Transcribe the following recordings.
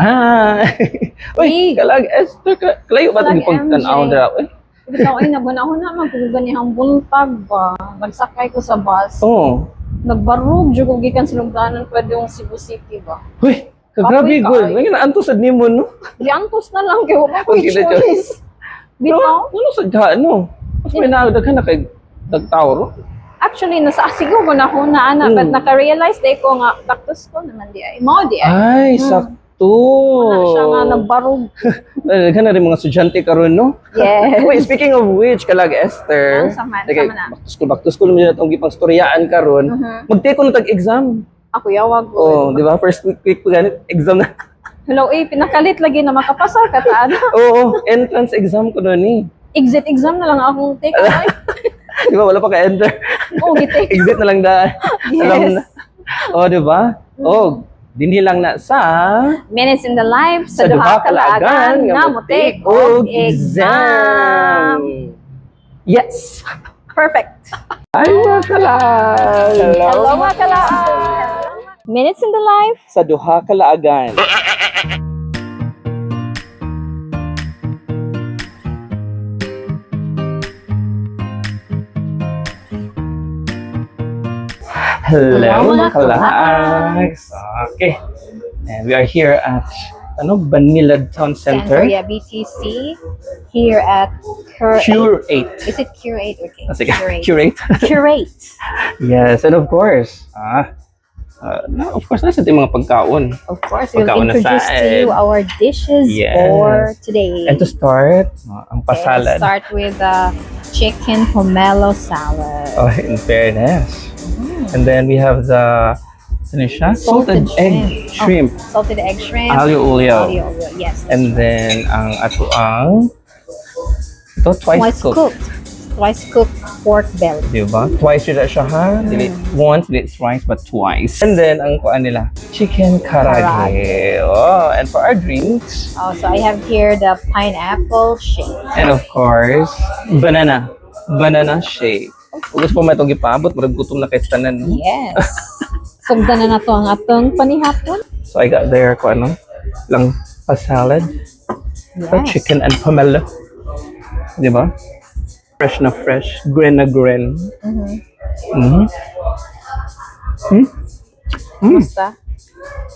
Ah. Uy, kalag Esther, kalayo ba Kalag, itong pagtanaw MJ. dra? Uy. Bitaw ay nagunahon na magkuganihang buntag ba. Nagsakay ko sa bus. Oh. Nagbarog jud ko gikan sa lugdanan pwede yung Cebu City ba. Uy, kagrabe Apoy gol. kaayo. May naanto sa nimo no. Giantos na lang kay wala ko Okay, let's go. choice. Bitaw. Ano sa ano? Mas may nadaghan na kay dagtawro. Actually nasa asigo ko na ho na ana but naka-realize day ko nga back to school naman di ay. Mao di ay. Ay, sakto. Na siya nga nagbarog. Daghan na rin mga estudyante karon no. Yes. Wait, speaking of which, kalag Esther. Sama Like, na. back to school mo na itong gipang storyaan karon. Mag-take ko na tag-exam. Ako yawag ko. Oh, di ba? First week pa ganit, exam na. Hello, pinakalit lagi na makapasa ka ta ano. Oo, entrance exam ko doon eh. Exit exam na lang akong take. Ay, Di ba? Wala pa ka-enter. oh, gitake. Exit na lang daan. Yes. Alam na. Oh, di ba? Oh, dinhi lang na sa Minutes in the life sa duha ka laagan nga mo take og exam. Yes! Perfect. Ay, mga kalag! Hello mga kalaan. Minutes in the life. Sa duha ka laagan. Hello mga kalags! Okay. And we are here at Banilad Town Center. Santeria BTC here at Cure 8. Is it Cure 8? Okay. Sige, Cure 8. Curate. Cure 8. Yes, and of course, nasa ating mga pagkaon. Of course, we'll Pagkaon na introduce to saan. you our dishes Yes. for today. And to start, ang Okay, pasalad. let's start with the chicken pomelo salad. Oh, in fairness. And then we have the salted egg shrimp. Oh, salted egg shrimp. Aglio olio. Aglio olio, yes. And then ang atoang ito twice cooked. Twice cooked pork belly. Diba? Twice yun na siya ha. Dili once, dili twice, but twice. And then ang kuan nila, chicken karage. Oh, and for our drinks, Oh, so I have here the pineapple shake. and of course, banana shake. Kung gusto mo itong ipaabot, marag gutom na kay tanan. No? Yes. Sugdan na to ang atong panihapon. So I got there ko lang a salad, a Yes. chicken and pomelo. Diba? Fresh na fresh, green na green. Basta.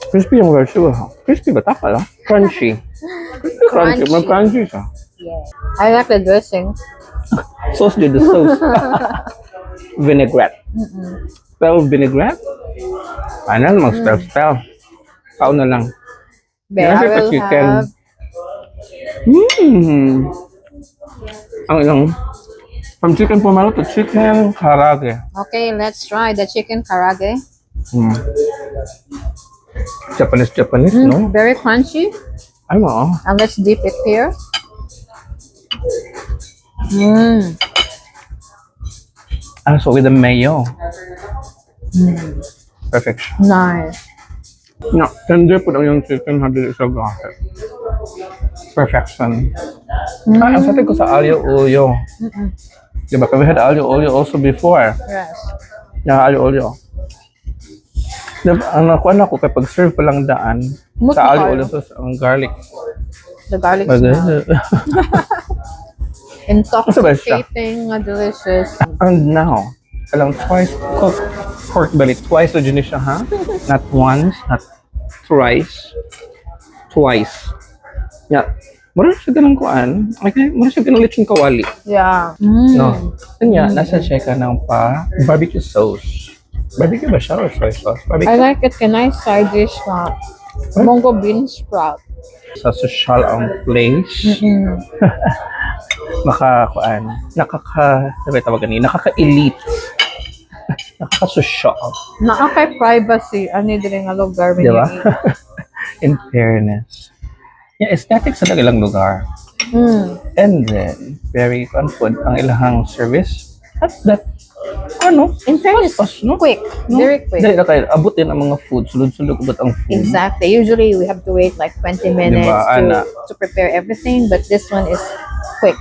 Crispy yung version ha. Crispy ba? Taka lang. Crunchy. Crunchy. Mag crunchy siya. Yes. I like the dressing. Sauce did the sauce. Vinaigrette. Spell vinaigrette? Ano mag spell. Kao na lang. But I will have Ang ilang from chicken pomelo to chicken karage. Okay, let's try the chicken karage. Japanese, no? Very crunchy. Ay mo. And let's dip it here. So with the mayo. Perfect. Nice. No, tender po lang yung chicken hadili sa gahit. Perfection. Ang sabi ko sa aglio olio. Diba? We had aglio olio also before. Yes. Yeah, aglio olio. Diba? Ang nakuha na ko kapag serve pa lang daan Muti sa aglio kayo. olio sauce, ang garlic. The garlic smell. Intoxicating, delicious. And now, alam twice cooked pork belly. Twice na dyan siya, ha? Not once, not thrice. Twice. Yeah. Mura siya ganang kuan. Okay, mura siya ganang lechon kawali. Yeah. No. Kanya, nasa siya ka ng barbecue sauce. Barbecue ba siya or soy sauce? I Barbecue. like it. Can I side dish Mongo bean sprout? Sa social ang place. Nakaka-elite. Nakaka-social. Nakaka-privacy. Ano din nga lugar. Di ba? In fairness. Yeah, aesthetic sa ilang lugar. And then, very food ang ilahang service. At that, In fairness, no? quick. Very quick. Dahil na kayo, abot din ang mga food. Sulod-sulod abot ang food. Exactly. Usually, we have to wait like 20 minutes Diba, Ana? to prepare everything. But this one is quick.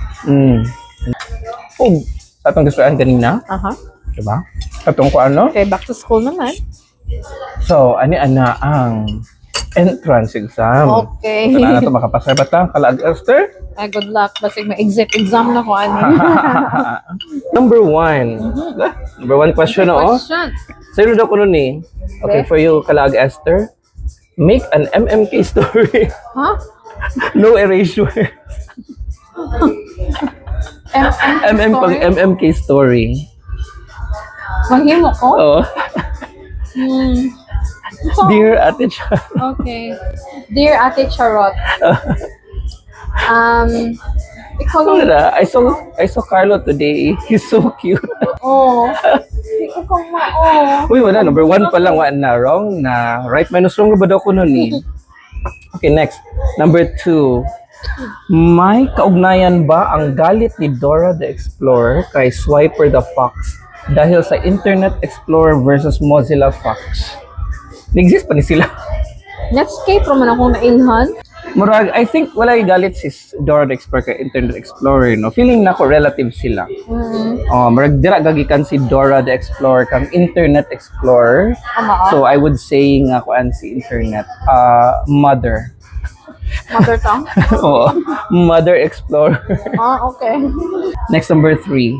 Oh, sa atong gustuan kanina, diba? Atong ko ano? Okay, back to school naman. So, ani-ana ang Entrance exam. Okay. So, na ito makapasar ba ta? Kalaag Esther? Ay, good luck. Basig may exam na ko, ani. Number 1. Number 1 question, oh. Question. Sa'yo daw ko nun eh. Okay, Okay. for you, Kalaag Esther. Make an MMK story. Ha? No erasure. MMK story. Mahimo ko? Oh. Hmm. Dear Ate Chan. Okay. Dear Ate Charot. Ikaw lang. Wala, I saw Carlo today. He's so cute. Oh. Ikaw kang mao. Uy, wala. Number 1 pa lang. Wala na. Wrong na. Right minus wrong ba daw ko nun eh? Okay, next. Number 2. May kaugnayan ba ang galit ni Dora the Explorer kay Swiper the Fox dahil sa Internet Explorer versus Mozilla Fox? Nag-exist pa ni sila. Netscape naman akong nailhan. Murag, I think wala yung galit si Dora the Explorer kay Internet Explorer, no? Feeling na ko relative sila. Murag, dira gagikan si Dora the Explorer kang Internet Explorer. Ama. So, I would say nga kuan si Internet, mother. Mother tongue. Oo, Mother Explorer. Okay. Next, number 3.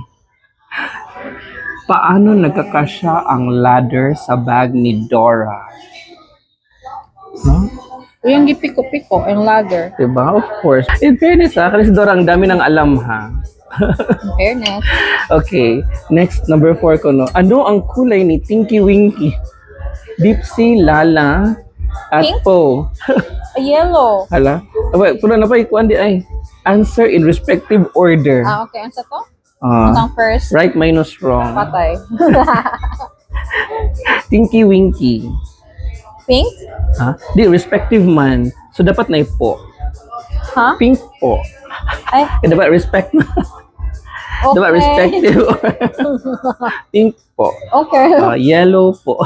Paano nagkakasya ang ladder sa bag ni Dora? No? Yung gipiko-piko, yung ladder. Diba? Of course. In fairness kasi si Dora ang dami ng alam ha. In fairness. Okay. Next, number 4 ko no. Ano ang kulay ni Tinky Winky? Dipsy, Lala, at Pink? Po. Yellow. Hala? Wait, pula na pa ikuan di ay. Answer in respective order. Okay. Ano sa to? Ah, Ang first. right minus wrong. Patay. Tinky Winky. Pink? Ha? Di, respective man. So, dapat na po. Ha? Pink po. Ay, Dapat respect na. okay. Dapat respective. Pink po. Okay. Yellow po.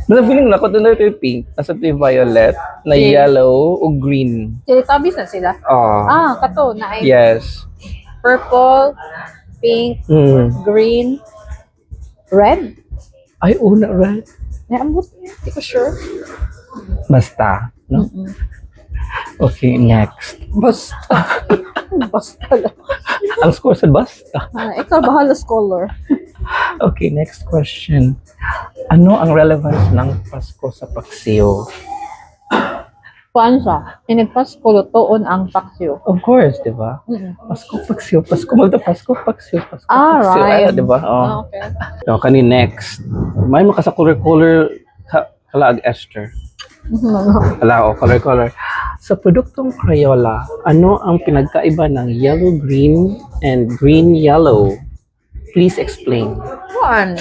Nasa feeling na ako, doon na ito yung pink. Nasa ito yung violet, na Pink. yellow, o green. Teletubbies na sila. Kato. Na ay Yes. purple, pink, green, red. Ay, una, right? Naambot niya. Hindi ko sure. Basta. No? Okay, next. Basta. Basta lang. Ang score sa basta. Ikaw bahala scholar. Okay, next question. Ano ang relevance ng Pasko sa paksiw? Kuan siya? Inigpas ko lutoon ang paksyo. Of course, di ba? Pasko, paksiw, Pasko, magda Pasko, paksiw, Pasko, paksiw. Right. Di ba? Oh. Okay. So, kani next. May makasa color Kalaag Esther. Kala, color. Sa produktong Crayola, ano ang pinagkaiba ng yellow-green and green-yellow? Please explain. Kuan?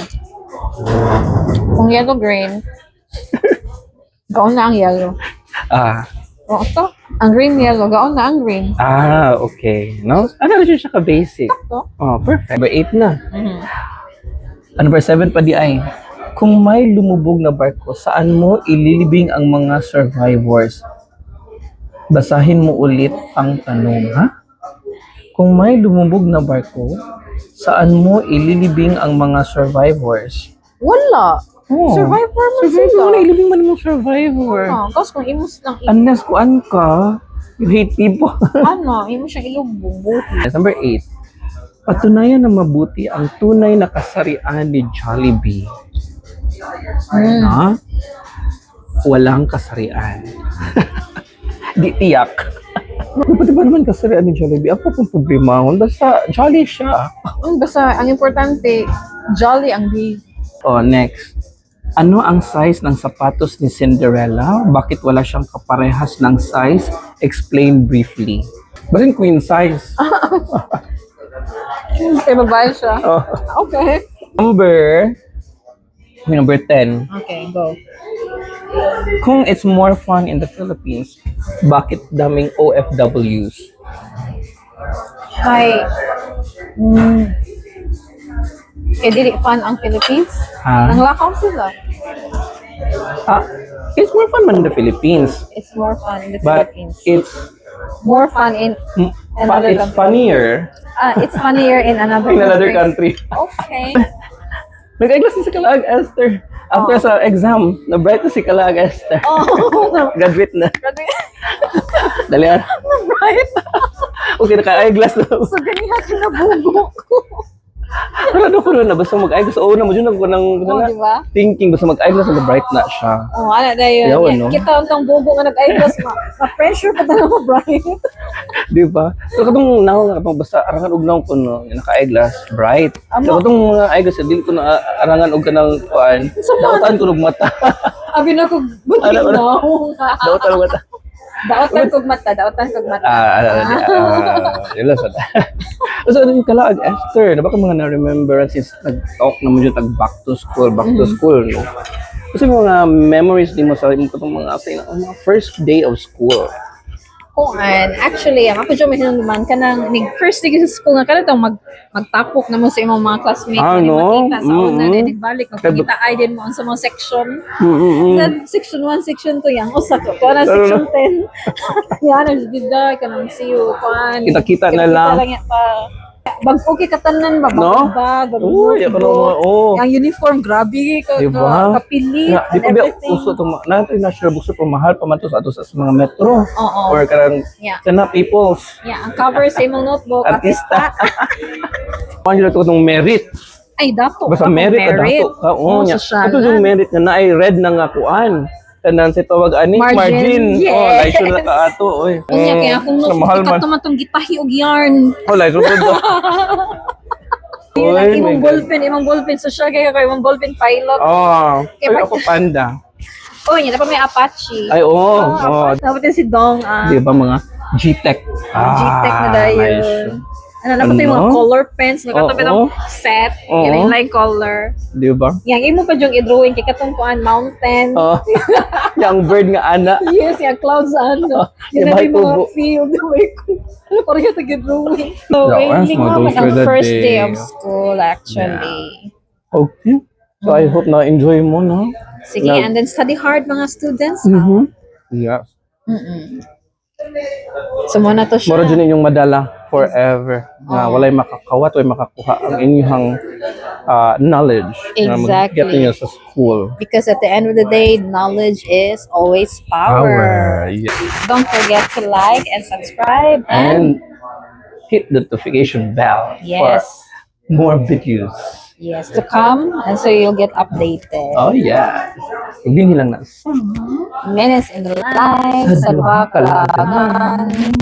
Kung yellow-green, gaon na ang yellow. O, ito. Ang green-yellow, gaon na ang green. Okay. No? Ano na siya ka-basic? Ito. Perfect. Number 8 na. Number 7 pa di ay. Kung may lumubog na barko, saan mo ililibing ang mga survivors? Basahin mo ulit ang tanong, ha? Kung may lumubog na barko, saan mo ililibing ang mga survivors? Wala. Survivor mo Survivor sila. mo na ilibing man mong survivor. Tapos kung imus lang Unless kuan ka, you hate people. imus siyang ilubong buti. Number 8. Patunayan na mabuti ang tunay na kasarian ni Jollibee. Ha? Walang kasarian. Di tiyak. Pati ba naman kasarian ni Jollibee? Ako pong problema. Basta jolly siya. Basta, ang importante, jolly ang di. Next. Ano ang size ng sapatos ni Cinderella? Bakit wala siyang kaparehas ng size? Explain briefly. Basin queen size. Kaya babae siya. Okay. Number 10. Okay, go. Kung it's more fun in the Philippines, bakit daming OFWs? Dili fun ang Philippines. Ha? Nanglakaw sila. It's more fun man in the Philippines. It's more fun in the But Philippines. it's More fun in another it's country. funnier It's funnier in another in another country. Okay. Nag-eyeglass sa Kalaag, Esther. After sa exam, na-bright na si Kalaga Esther. Oh, Graduate na. Dali ah. right. Okay, naka-eyeglass na. So, ganihan ka na bugo ko. Pero ko na, basta mag-eyeglass. Oo na mo dyan ako ng Oh, di ba? thinking, basta mag-eyeglass na bright na siya. Oh, ano na yun. Yawan, Yeah, no? kita ang bugo nga nag-eyeglass, ma-pressure pa tayo mo, Brian. Di ba? So katong now katong basta arangan og naong kuno naka-eyeglass bright. So katong mga eyeglass dili ko na arangan og kanang kuan. Daotan ko og mata. Abi na ko, buti Ano, na. Daotan og mata. Daotan kog mata, daotan kog mata. Yun lang sa so, ano yung Kalaag Esther? Na baka mga na-remember since nag-talk na mo dyan back to school, no? Kasi mga memories din mo sa itong mga first day of school. Kuan, actually, ang ako dyan may hinunduman ka nang first day sa school nga ka na itong magtapok na mo sa imong mga classmates. No? Makita sa una na nagbalik, magpagkita ay din mo sa mga section. Sa section 1, section 2, yang usa ko. Kuan na section 10. Yan, nagdida, ka nang siyo, kuan. Kita-kita na lang. Kita lang yan pa. Bag okay katanan ba? No? Bag, Uy, ako naman, Ang uniform, grabe ka, Diba? kapili, Nga, di and pa ba everything. uso itong natin national bookstore po mahal pa man to sa ato sa mga metro Oo. or karang Yeah. sana peoples Yeah, ang cover sa imong notebook, artista. Ano yun ito itong merit? Ay, dato. Basta Ako, merit ka dato ka. Oo, nya. social. Ito yung merit nga na ay red na nga kuan. Tanan si tawag ani Margin. Oh, Yes. laison na ka ato oy. Unya, kaya kung Sa mahal man. ikaw itong gitahi og yarn. Oh, laison po. Yun ang Oy, imong my ballpen. So siya kaya imong ballpen pilot. Oh, ay ako panda. Oh, yun, dapat may Apache. Ay oh. Dapat din si Dong. Di ba mga G-Tech? G-Tech na dahil. nice. Ano, dapat yung mga Ano? color pens. Nagkatabi Oo. ng set. Oo. Yung line color. Di ba? Yang imo pa yung i-drawing kay katong kuan mountain. Oh. Yung bird nga ana. Yes, yung clouds ano. yung Yun na bahay yung mga tubo. field. Ano parang yung tag-drawing. So, Yeah, hindi mga nga those ang were the first day day. of school actually. Okay. So I hope na enjoy mo no. Sige, and then study hard mga students. Yeah. Mm-mm. So, muna to siya. Moro dyan yung madala forever na walay makakawat o makakuha ang inyong knowledge na Exactly. mag-get niyo sa school. Because at the end of the day, knowledge is always power. Yeah. Don't forget to like and subscribe. And hit the notification bell Yes. for more videos. Yes, to come. And so you'll get updated. Oh yeah. Hindi nilang na. Minutes in the life sa Bakalan.